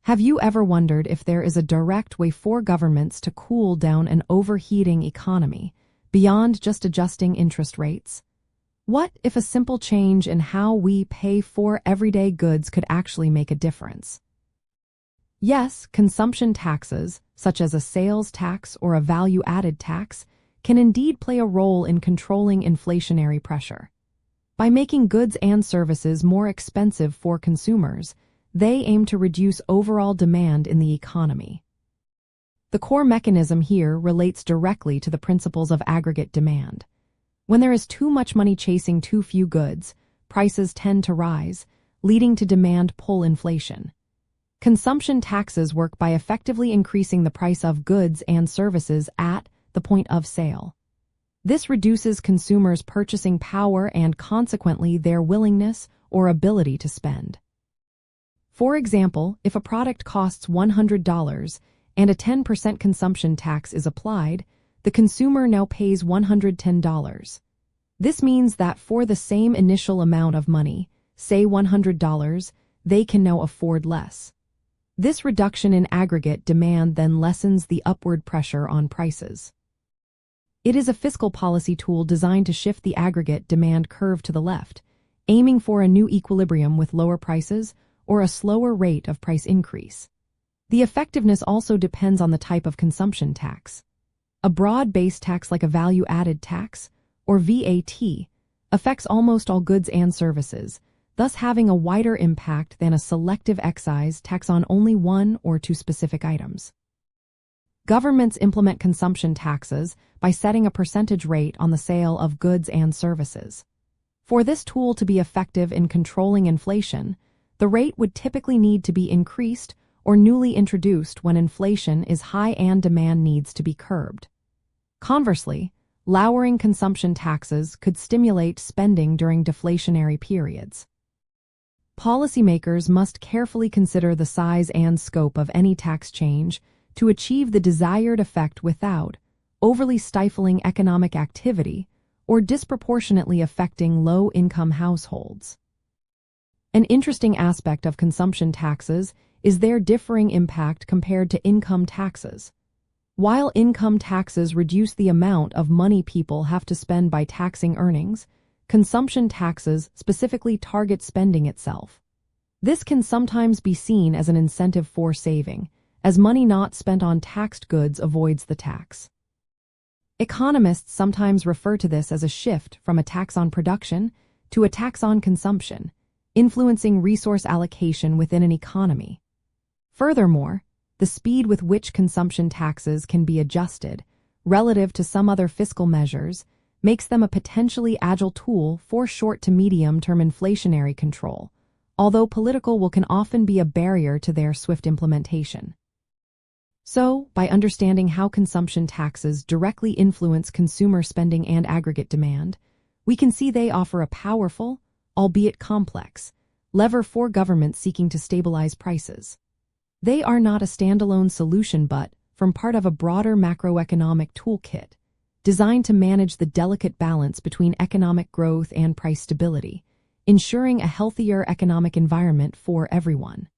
Have you ever wondered if there is a direct way for governments to cool down an overheating economy, beyond just adjusting interest rates? What if a simple change in how we pay for everyday goods could actually make a difference? Yes, consumption taxes, such as a sales tax or a value-added tax, can indeed play a role in controlling inflationary pressure. By making goods and services more expensive for consumers, they aim to reduce overall demand in the economy. The core mechanism here relates directly to the principles of aggregate demand. When there is too much money chasing too few goods, prices tend to rise, leading to demand pull inflation. Consumption taxes work by effectively increasing the price of goods and services at the point of sale. This reduces consumers' purchasing power and consequently their willingness or ability to spend. For example, if a product costs $100 and a 10% consumption tax is applied, the consumer now pays $110. This means that for the same initial amount of money, say $100, they can now afford less. This reduction in aggregate demand then lessens the upward pressure on prices. It is a fiscal policy tool designed to shift the aggregate demand curve to the left, aiming for a new equilibrium with lower prices or a slower rate of price increase. The effectiveness also depends on the type of consumption tax. A broad-based tax like a value-added tax, or VAT, affects almost all goods and services, thus having a wider impact than a selective excise tax on only one or two specific items. Governments implement consumption taxes by setting a percentage rate on the sale of goods and services. For this tool to be effective in controlling inflation, the rate would typically need to be increased or newly introduced when inflation is high and demand needs to be curbed. Conversely, lowering consumption taxes could stimulate spending during deflationary periods. Policymakers must carefully consider the size and scope of any tax change to achieve the desired effect without overly stifling economic activity or disproportionately affecting low-income households. An interesting aspect of consumption taxes is their differing impact compared to income taxes. While income taxes reduce the amount of money people have to spend by taxing earnings, consumption taxes specifically target spending itself. This can sometimes be seen as an incentive for saving, as money not spent on taxed goods avoids the tax. Economists sometimes refer to this as a shift from a tax on production to a tax on consumption, influencing resource allocation within an economy. Furthermore, the speed with which consumption taxes can be adjusted, relative to some other fiscal measures, makes them a potentially agile tool for short to medium-term inflationary control, although political will can often be a barrier to their swift implementation. So, by understanding how consumption taxes directly influence consumer spending and aggregate demand, we can see they offer a powerful, albeit complex, lever for governments seeking to stabilize prices. They are not a standalone solution but from part of a broader macroeconomic toolkit, designed to manage the delicate balance between economic growth and price stability, ensuring a healthier economic environment for everyone.